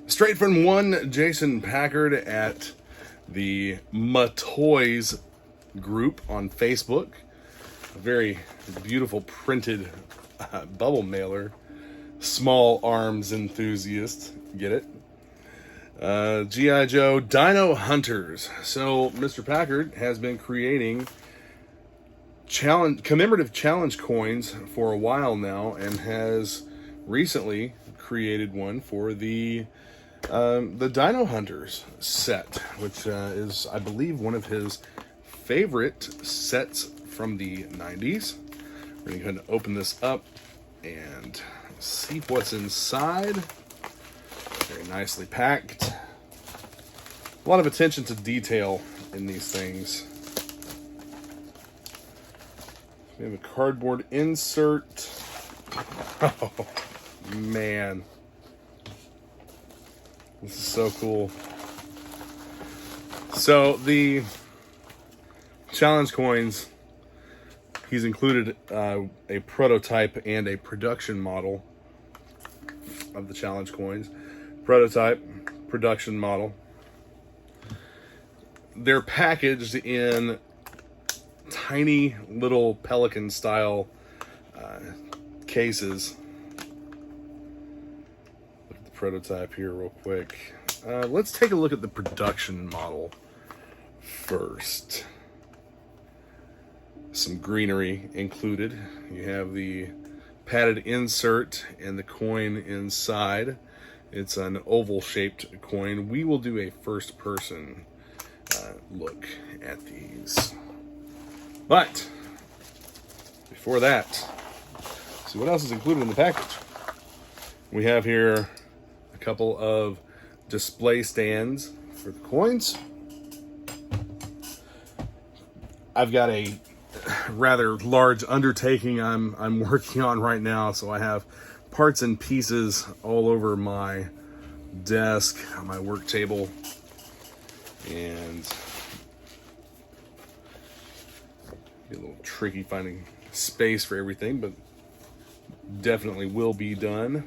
Straight from one Jason Packard at the Muh Toys Group on Facebook. A very beautiful printed bubble mailer. Small arms enthusiast. Get it? G.I. Joe Dino Hunters. So Mr. Packard has been creating commemorative challenge coins for a while now, and has recently created one for the Dino Hunters set, which is, I believe, one of his favorite sets from the 90s. We're going to go ahead and open this up and see what's inside. Very nicely packed. A lot of attention to detail in these things. We have a cardboard insert. Oh, man. This is so cool. So the challenge coins, he's included a prototype and a production model of the challenge coins. Prototype, production model. They're packaged in tiny little pelican style cases. Look at the prototype here real quick. Let's take a look at the production model first. Some greenery included. You have the padded insert and the coin inside. It's an oval shaped coin. We will do a first person look at these. But before that, see what else is included in the package. We have here a couple of display stands for the coins. I've got a rather large undertaking I'm working on right now, so I have parts and pieces all over my desk, on my work table, and a little tricky finding space for everything, but definitely will be done.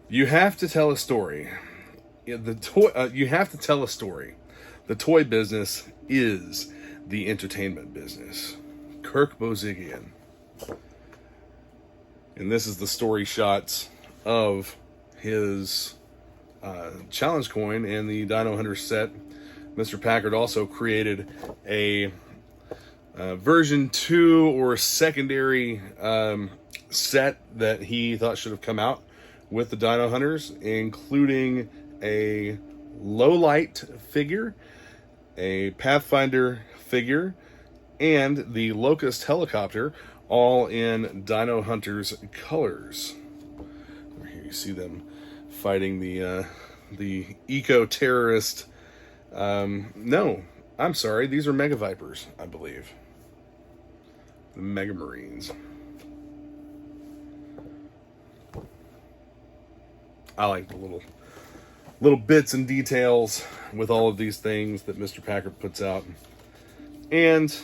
You have to tell a story. You have to tell a story. The toy business is the entertainment business. Kirk Bozigian. And this is the story shots of his challenge coin and the Dino Hunter set. Mr. Packard also created a version 2 or secondary set that he thought should have come out with the Dino Hunters, including a low light figure, a Pathfinder figure, and the Locust helicopter, all in Dino Hunters colors. Here you see them fighting the eco-terrorist. No, I'm sorry. These are Mega Vipers, I believe. The Mega Marines. I like the little bits and details with all of these things that Mr. Packard puts out. And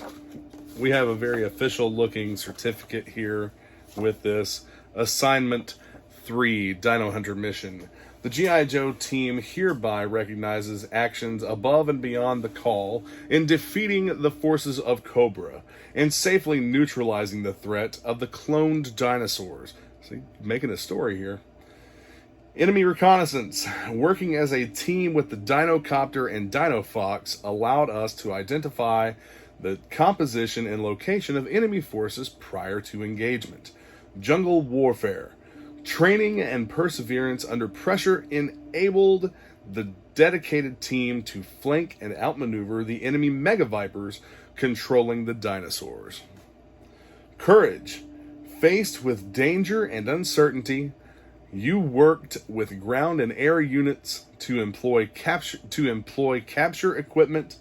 we have a very official looking certificate here with this. Assignment 3, Dino Hunter Mission. The G.I. Joe team hereby recognizes actions above and beyond the call in defeating the forces of Cobra and safely neutralizing the threat of the cloned dinosaurs. See, making a story here. Enemy reconnaissance. Working as a team with the Dinocopter and Dino Fox allowed us to identify the composition and location of enemy forces prior to engagement. Jungle warfare. Training and perseverance under pressure enabled the dedicated team to flank and outmaneuver the enemy Mega Vipers controlling the dinosaurs. Courage. Faced with danger and uncertainty, you worked with ground and air units to employ capture equipment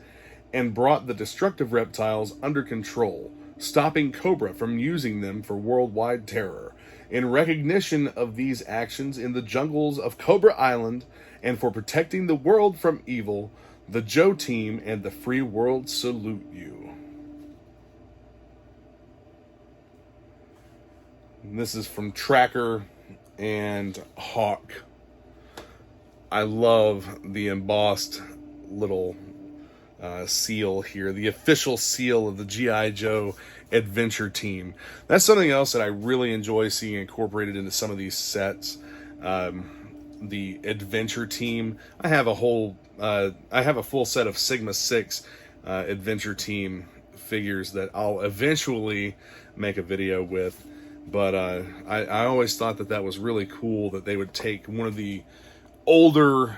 and brought the destructive reptiles under control, stopping Cobra from using them for worldwide terror. In recognition of these actions in the jungles of Cobra Island and for protecting the world from evil, the Joe team and the free world salute you. And this is from Tracker and Hawk. I love the embossed little seal here, the official seal of the G.I. Joe Adventure Team. That's something else that I really enjoy seeing incorporated into some of these sets. The Adventure Team. I have a full set of Sigma 6 Adventure Team figures that I'll eventually make a video with. But I always thought that was really cool that they would take one of the older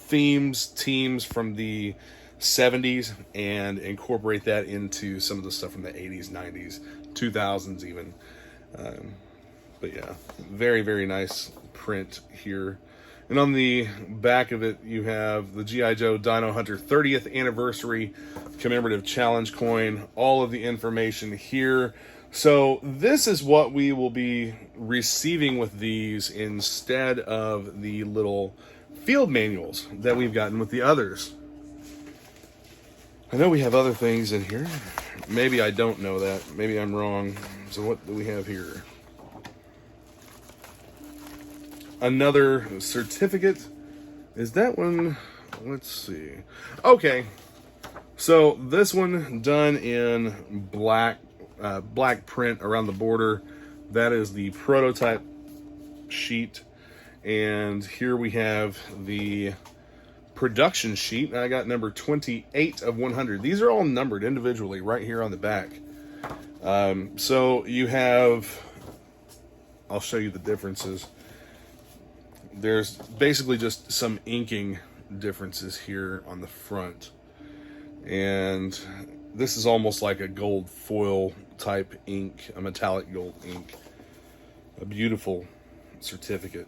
teams from the 70s and incorporate that into some of the stuff from the 80s, 90s, 2000s even. But yeah, very, very nice print here. And on the back of it, you have the G.I. Joe Dino Hunter 30th Anniversary Commemorative Challenge coin. All of the information here. So this is what we will be receiving with these instead of the little field manuals that we've gotten with the others. I know we have other things in here. Maybe I don't know that. Maybe I'm wrong. So what do we have here? Another certificate. Is that one? Let's see. Okay. So this one done in black print around the border. That is the prototype sheet. And here we have the production sheet. I got number 28 of 100. These are all numbered individually right here on the back. So you have, I'll show you the differences. There's basically just some inking differences here on the front. And this is almost like a gold foil type ink, a metallic gold ink. A beautiful certificate.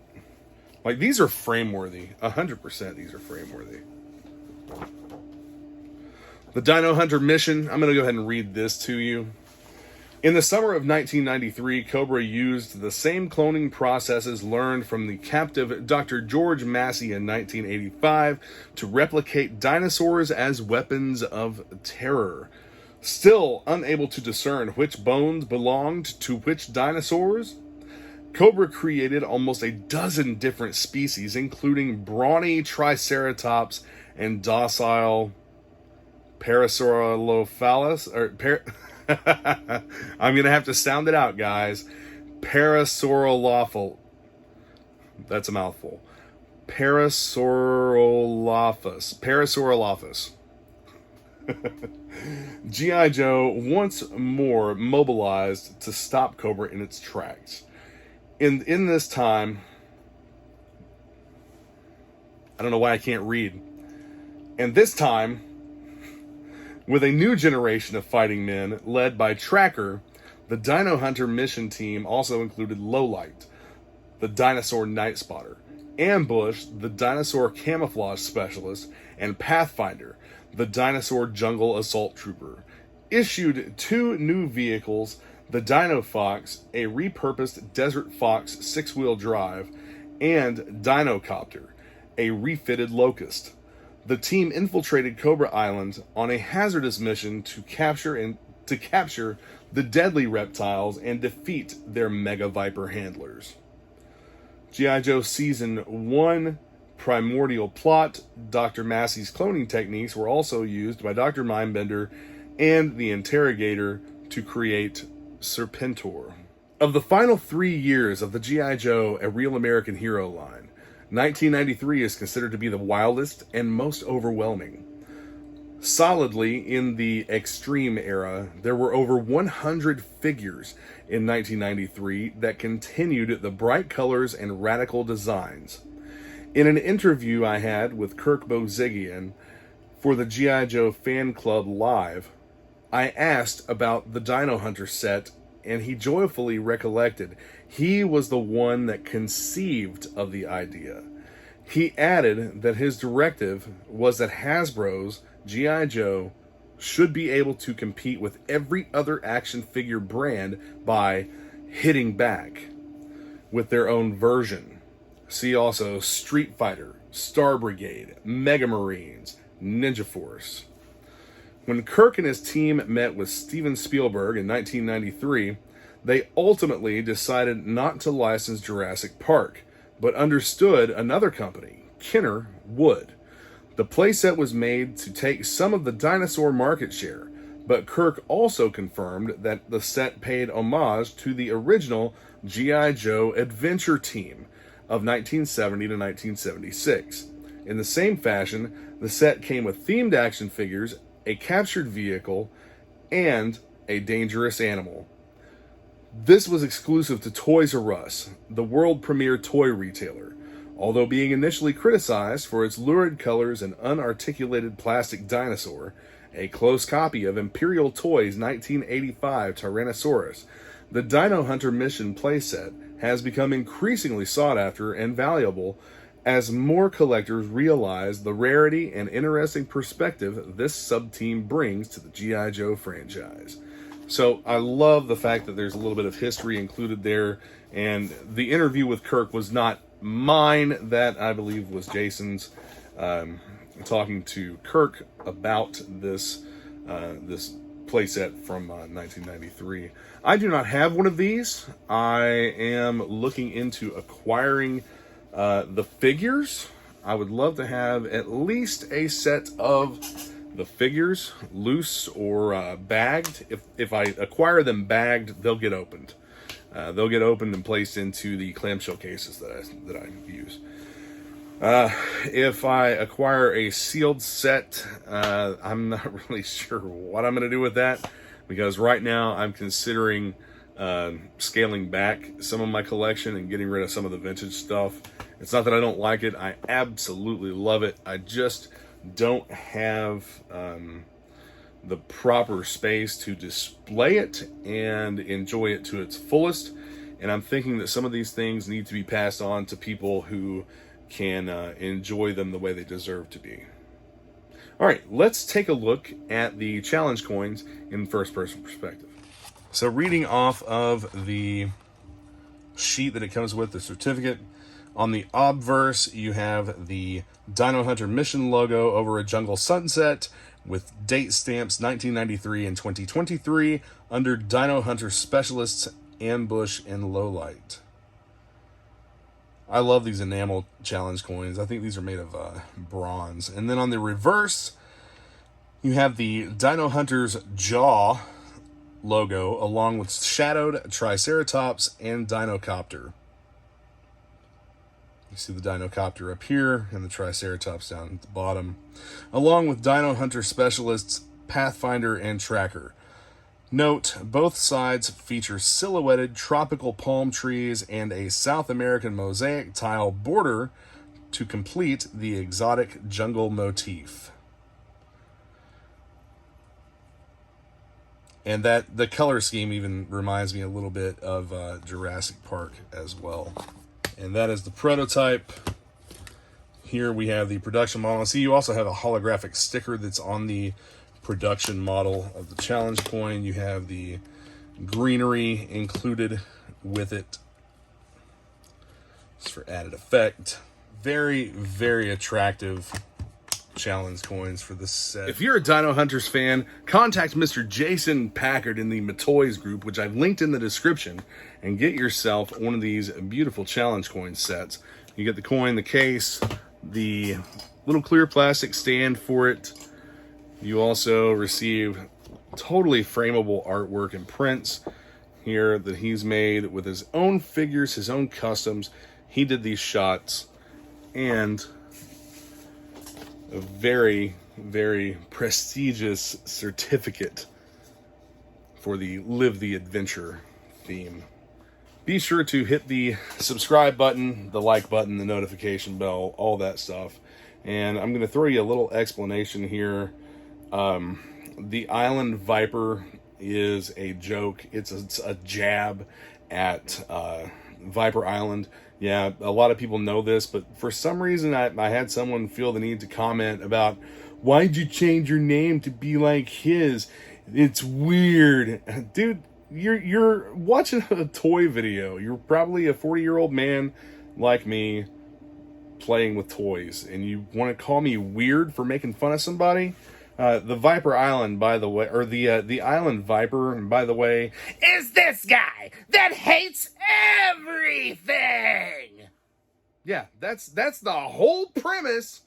Like, these are frame worthy. 100% these are frame worthy. The Dino Hunter mission. I'm going to go ahead and read this to you. In the summer of 1993, Cobra used the same cloning processes learned from the captive Dr. George Massey in 1985 to replicate dinosaurs as weapons of terror. Still unable to discern which bones belonged to which dinosaurs, Cobra created almost a dozen different species, including brawny Triceratops and docile Parasaurolophus, I'm going to have to sound it out, guys. Parasaurolophus. That's a mouthful. Parasaurolophus. G.I. Joe once more mobilized to stop Cobra in its tracks. In this time, I don't know why I can't read. And this time, with a new generation of fighting men led by Tracker, the Dino Hunter mission team also included Lowlight, the dinosaur night spotter, Ambush, the dinosaur camouflage specialist, and Pathfinder, the dinosaur jungle assault trooper. Issued 2 new vehicles, the Dino Fox, a repurposed Desert Fox 6-wheel drive, and Dinocopter, a refitted Locust. The team infiltrated Cobra Island on a hazardous mission to capture the deadly reptiles and defeat their Mega Viper handlers. G.I. Joe Season 1 primordial plot. Dr. Massey's cloning techniques were also used by Dr. Mindbender and the Interrogator to create Serpentor. Of the final 3 years of the G.I. Joe A Real American Hero line, 1993 is considered to be the wildest and most overwhelming. Solidly in the Extreme era, there were over 100 figures in 1993 that continued the bright colors and radical designs. In an interview I had with Kirk Bozigian for the G.I. Joe Fan Club Live, I asked about the Dino Hunter set, and he joyfully recollected he was the one that conceived of the idea. He added that his directive was that Hasbro's G.I. Joe should be able to compete with every other action figure brand by hitting back with their own version. See also Street Fighter, Star Brigade, Mega Marines, Ninja Force. When Kirk and his team met with Steven Spielberg in 1993, They ultimately decided not to license Jurassic Park, but understood another company, Kenner, would. The playset was made to take some of the dinosaur market share, but Kirk also confirmed that the set paid homage to the original G.I. Joe Adventure Team of 1970 to 1976. In the same fashion, the set came with themed action figures, a captured vehicle, and a dangerous animal. This was exclusive to Toys R Us, the world premiere toy retailer. Although being initially criticized for its lurid colors and unarticulated plastic dinosaur, a close copy of Imperial Toys' 1985 Tyrannosaurus, the Dino Hunter Mission playset has become increasingly sought after and valuable as more collectors realize the rarity and interesting perspective this sub-team brings to the G.I. Joe franchise. So I love the fact that there's a little bit of history included there, and the interview with Kirk was not mine, that I believe was Jason's, talking to Kirk about this this playset from 1993. I do not have one of these. I am looking into acquiring the figures. I would love to have at least a set of the figures, loose or bagged. If I acquire them bagged, they'll get opened. They'll get opened and placed into the clamshell cases that I use. If I acquire a sealed set, I'm not really sure what I'm going to do with that, because right now I'm considering scaling back some of my collection and getting rid of some of the vintage stuff. It's not that I don't like it. I absolutely love it. I just don't have the proper space to display it and enjoy it to its fullest. And I'm thinking that some of these things need to be passed on to people who can enjoy them the way they deserve to be. All right, let's take a look at the challenge coins in first-person perspective. So reading off of the sheet that it comes with, the certificate, on the obverse, you have the Dino Hunter Mission logo over a jungle sunset with date stamps 1993 and 2023 under Dino Hunter Specialists, Ambush, and Lowlight. I love these enamel challenge coins. I think these are made of bronze. And then on the reverse, you have the Dino Hunter's jaw logo along with shadowed Triceratops and Dinocopter. You see the Dinocopter up here and the Triceratops down at the bottom, along with Dino Hunter Specialists, Pathfinder, and Tracker. Note, both sides feature silhouetted tropical palm trees and a South American mosaic tile border to complete the exotic jungle motif. And that the color scheme even reminds me a little bit of Jurassic Park as well. And that is the prototype. Here we have the production model. See, you also have a holographic sticker that's on the production model of the challenge coin. You have the greenery included with it. It's for added effect. Very, very attractive challenge coins for this set. If you're a Dino Hunters fan, contact Mr. Jason Packard in the Muh Toys Group, which I've linked in the description, and get yourself one of these beautiful challenge coin sets. You get the coin, the case, the little clear plastic stand for it. You also receive totally frameable artwork and prints here that he's made with his own figures, his own customs. He did these shots, and a very, very prestigious certificate for the Live the Adventure theme. Be sure to hit the subscribe button, the like button, the notification bell, all that stuff. And I'm going to throw you a little explanation here. The Island Viper is a joke. It's a jab at Viper Island. Yeah, a lot of people know this, but for some reason I had someone feel the need to comment about, why'd you change your name to be like his? It's weird. Dude, you're watching a toy video. You're probably a 40-year-old man like me playing with toys, and you want to call me weird for making fun of somebody? The Viper Island, by the way, or the Island Viper, by the way, is this guy that hates everything. Yeah, that's the whole premise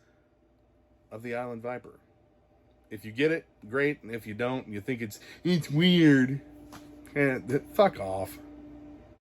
of the Island Viper. If you get it, great. And if you don't, you think it's weird, fuck off.